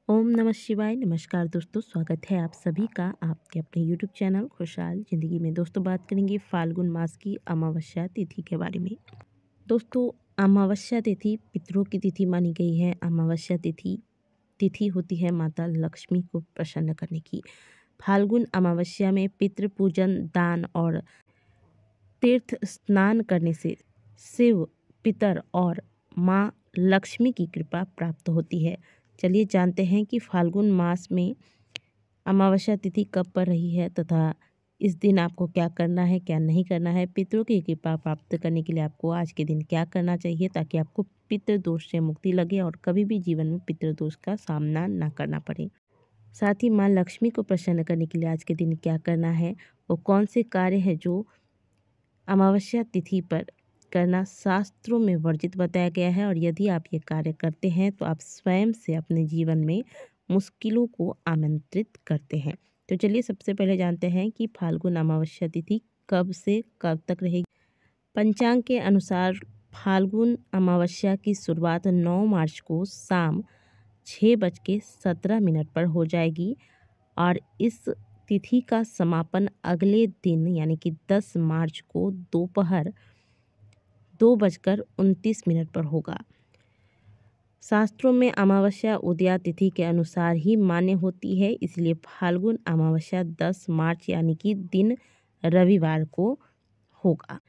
ओम नमः शिवाय। नमस्कार दोस्तों, स्वागत है आप सभी का आपके अपने यूट्यूब चैनल खुशहाल ज़िंदगी में। दोस्तों, बात करेंगे फाल्गुन मास की अमावस्या तिथि के बारे में। दोस्तों, अमावस्या तिथि पितरों की तिथि मानी गई है। अमावस्या तिथि तिथि होती है माता लक्ष्मी को प्रसन्न करने की। फाल्गुन अमावस्या में पितृ पूजन, दान और तीर्थ स्नान करने से शिव, पितर और माँ लक्ष्मी की कृपा प्राप्त होती है। चलिए जानते हैं कि फाल्गुन मास में अमावस्या तिथि कब पड़ रही है तथा इस दिन आपको क्या करना है, क्या नहीं करना है। पितरों की कृपा प्राप्त करने के लिए आपको आज के दिन क्या करना चाहिए ताकि आपको पितृदोष से मुक्ति लगे और कभी भी जीवन में पितृदोष का सामना ना करना पड़े। साथ ही माँ लक्ष्मी को प्रसन्न करने के लिए आज के दिन क्या करना है, वो कौन से कार्य हैं जो अमावस्या तिथि पर करना शास्त्रों में वर्जित बताया गया है, और यदि आप ये कार्य करते हैं तो आप स्वयं से अपने जीवन में मुश्किलों को आमंत्रित करते हैं। तो चलिए सबसे पहले जानते हैं कि फाल्गुन अमावस्या तिथि कब से कब तक रहेगी। पंचांग के अनुसार फाल्गुन अमावस्या की शुरुआत 9 मार्च को शाम 6:17 पर हो जाएगी और इस तिथि का समापन अगले दिन यानी कि 10 मार्च को दोपहर 2:29 पर होगा। शास्त्रों में अमावस्या उदया तिथि के अनुसार ही मान्य होती है, इसलिए फाल्गुन अमावस्या 10 मार्च यानी कि दिन रविवार को होगा।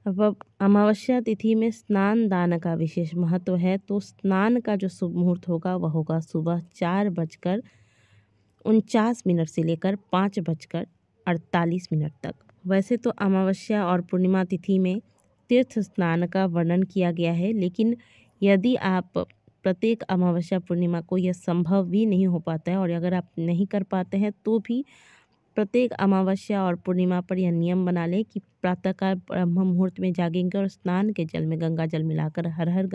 अब अमावस्या तिथि में स्नान दान का विशेष महत्व है। तो स्नान का जो शुभ मुहूर्त होगा वह होगा सुबह 4:49 से लेकर 5:48 तक। वैसे तो अमावस्या और पूर्णिमा तिथि में तीर्थ स्नान का वर्णन किया गया है, लेकिन यदि आप प्रत्येक अमावस्या पूर्णिमा को यह संभव भी नहीं हो पाता है और अगर आप नहीं कर पाते हैं तो भी प्रत्येक अमावस्या और पूर्णिमा पर यह नियम बना लें कि प्रातःकाल ब्रह्म मुहूर्त में जागेंगे और स्नान के जल में गंगा जल मिलाकर हर हर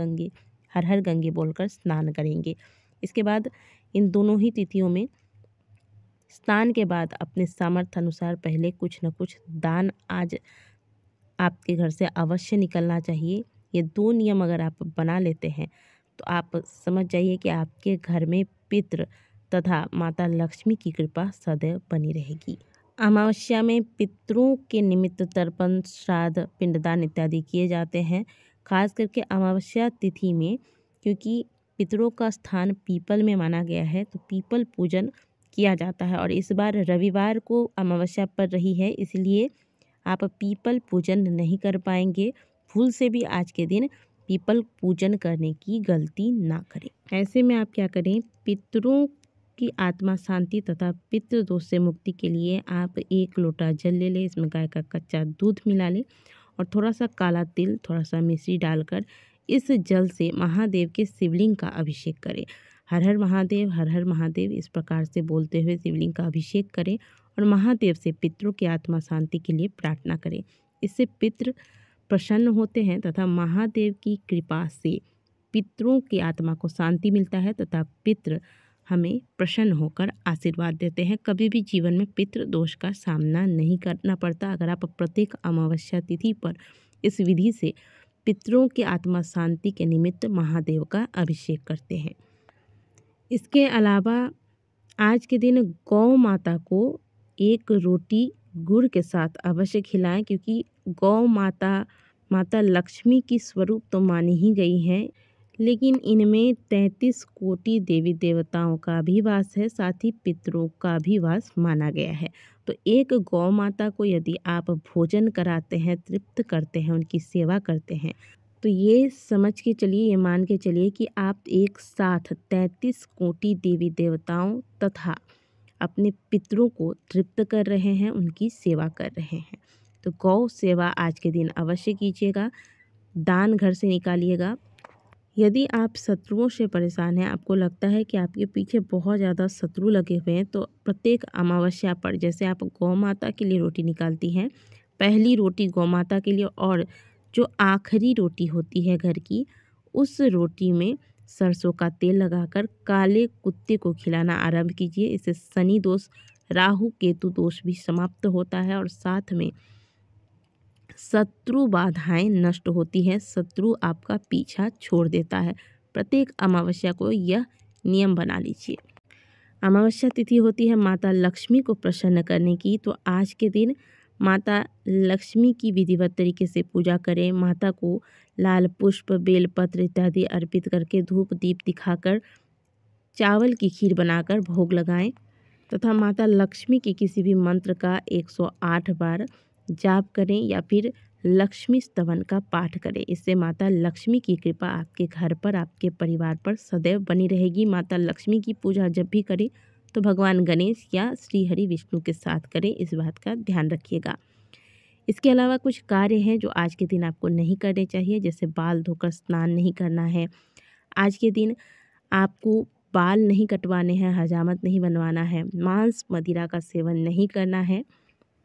गंगे बोलकर स्नान करेंगे। इसके बाद इन दोनों ही तिथियों में स्नान के बाद अपने सामर्थ्य अनुसार पहले कुछ न कुछ दान आज आपके घर से अवश्य निकलना चाहिए। ये 2 नियम अगर आप बना लेते हैं तो आप समझ जाइए कि आपके घर में पितृ तथा माता लक्ष्मी की कृपा सदैव बनी रहेगी। अमावस्या में पितरों के निमित्त तर्पण, श्राद्ध, पिंडदान इत्यादि किए जाते हैं। खास करके अमावस्या तिथि में, क्योंकि पितरों का स्थान पीपल में माना गया है, तो पीपल पूजन किया जाता है और इस बार रविवार को अमावस्या पड़ रही है, इसलिए आप पीपल पूजन नहीं कर पाएंगे। भूल से भी आज के दिन पीपल पूजन करने की गलती ना करें। ऐसे में आप क्या करें, पितरों की आत्मा शांति तथा पितृ दोष से मुक्ति के लिए आप 1 लोटा जल ले लें, इसमें गाय का कच्चा दूध मिला लें और थोड़ा सा काला तिल, थोड़ा सा मिश्री डालकर इस जल से महादेव के शिवलिंग का अभिषेक करें। हर हर महादेव इस प्रकार से बोलते हुए शिवलिंग का अभिषेक करें और महादेव से पितरों की आत्मा शांति के लिए प्रार्थना करें। इससे पितृ प्रसन्न होते हैं तथा महादेव की कृपा से पितरों की आत्मा को शांति मिलता है तथा पितृ हमें प्रसन्न होकर आशीर्वाद देते हैं। कभी भी जीवन में पितृ दोष का सामना नहीं करना पड़ता अगर आप प्रत्येक अमावस्या तिथि पर इस विधि से पितरों की आत्मा शांति के निमित्त महादेव का अभिषेक करते हैं। इसके अलावा आज के दिन गौ माता को 1 रोटी गुड़ के साथ अवश्य खिलाएं, क्योंकि गौ माता लक्ष्मी की स्वरूप तो मानी ही गई है, लेकिन इनमें 33 कोटि देवी देवताओं का भी वास है, साथ ही पितरों का भी वास माना गया है। तो एक गौ माता को यदि आप भोजन कराते हैं, तृप्त करते हैं, उनकी सेवा करते हैं, तो ये समझ के चलिए, ये मान के चलिए कि आप एक साथ 33 कोटि देवी देवताओं तथा अपने पितरों को तृप्त कर रहे हैं, उनकी सेवा कर रहे हैं। तो गौ सेवा आज के दिन अवश्य कीजिएगा। दान घर से निकालिएगा। यदि आप शत्रुओं से परेशान हैं, आपको लगता है कि आपके पीछे बहुत ज़्यादा शत्रु लगे हुए हैं, तो प्रत्येक अमावस्या पर जैसे आप गौ माता के लिए रोटी निकालती हैं, पहली रोटी गौ माता के लिए और जो आखिरी रोटी होती है घर की, उस रोटी में सरसों का तेल लगाकर काले कुत्ते को खिलाना आरंभ कीजिए। इससे शनि दोष, राहु केतु दोष भी समाप्त होता है और साथ में शत्रु बाधाएं नष्ट होती हैं, शत्रु आपका पीछा छोड़ देता है। प्रत्येक अमावस्या को यह नियम बना लीजिए। अमावस्या तिथि होती है माता लक्ष्मी को प्रसन्न करने की, तो आज के दिन माता लक्ष्मी की विधिवत तरीके से पूजा करें। माता को लाल पुष्प, बेलपत्र इत्यादि अर्पित करके धूप दीप दिखाकर चावल की खीर बनाकर भोग लगाएं तथा माता लक्ष्मी के किसी भी मंत्र का 108 बार जाप करें या फिर लक्ष्मी स्तवन का पाठ करें। इससे माता लक्ष्मी की कृपा आपके घर पर, आपके परिवार पर सदैव बनी रहेगी। माता लक्ष्मी की पूजा जब भी करें तो भगवान गणेश या श्री हरि विष्णु के साथ करें, इस बात का ध्यान रखिएगा। इसके अलावा कुछ कार्य हैं जो आज के दिन आपको नहीं करने चाहिए, जैसे बाल धोकर स्नान नहीं करना है। आज के दिन आपको बाल नहीं कटवाने हैं, हजामत नहीं बनवाना है, मांस मदिरा का सेवन नहीं करना है।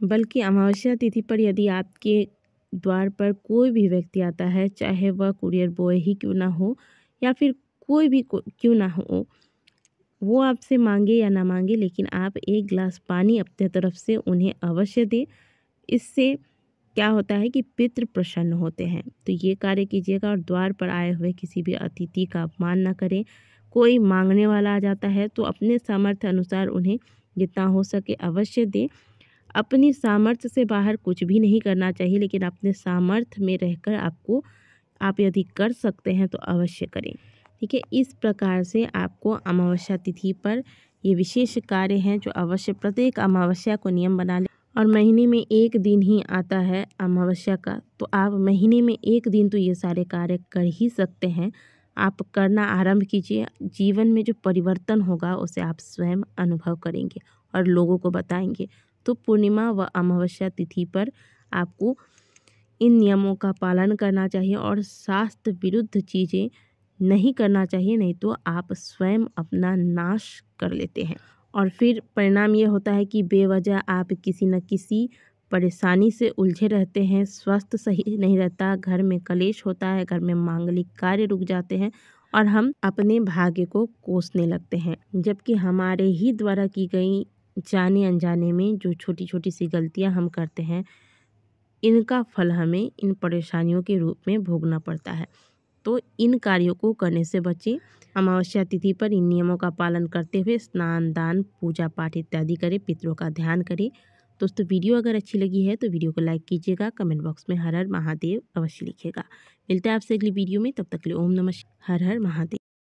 बल्कि अमावस्या तिथि पर यदि आपके द्वार पर कोई भी व्यक्ति आता है, चाहे वह कुरियर बॉय ही क्यों ना हो या फिर कोई भी क्यों ना हो, वो आपसे मांगे या ना मांगे, लेकिन आप एक गिलास पानी अपने तरफ से उन्हें अवश्य दें। इससे क्या होता है कि पितृ प्रसन्न होते हैं। तो ये कार्य कीजिएगा और द्वार पर आए हुए किसी भी अतिथि का अपमान ना करें। कोई मांगने वाला आ जाता है तो अपने सामर्थ्य अनुसार उन्हें जितना हो सके अवश्य दें। अपनी सामर्थ्य से बाहर कुछ भी नहीं करना चाहिए, लेकिन अपने सामर्थ्य में रहकर आप यदि कर सकते हैं तो अवश्य करें। ठीक है, इस प्रकार से आपको अमावस्या तिथि पर ये विशेष कार्य हैं जो अवश्य प्रत्येक अमावस्या को नियम बना लें। और महीने में एक दिन ही आता है अमावस्या का, तो आप महीने में एक दिन तो ये सारे कार्य कर ही सकते हैं। आप करना आरंभ कीजिए। जीवन में जो परिवर्तन होगा उसे आप स्वयं अनुभव करेंगे और लोगों को बताएंगे। तो पूर्णिमा व अमावस्या तिथि पर आपको इन नियमों का पालन करना चाहिए और शास्त्र विरुद्ध चीज़ें नहीं करना चाहिए, नहीं तो आप स्वयं अपना नाश कर लेते हैं और फिर परिणाम ये होता है कि बेवजह आप किसी न किसी परेशानी से उलझे रहते हैं। स्वास्थ्य सही नहीं रहता, घर में कलेश होता है, घर में मांगलिक कार्य रुक जाते हैं और हम अपने भाग्य को कोसने लगते हैं, जबकि हमारे ही द्वारा की गई जाने अनजाने में जो छोटी छोटी सी गलतियां हम करते हैं, इनका फल हमें इन परेशानियों के रूप में भोगना पड़ता है। तो इन कार्यों को करने से बचें। अमावस्या तिथि पर इन नियमों का पालन करते हुए स्नान, दान, पूजा पाठ इत्यादि करें, पितरों का ध्यान करें। दोस्तों, वीडियो अगर अच्छी लगी है तो वीडियो को लाइक कीजिएगा, कमेंट बॉक्स में हर हर महादेव अवश्य लिखिएगा। मिलते हैं आपसे अगली वीडियो में, तब तक के लिए ओम नमः शिवाय, हर हर महादेव।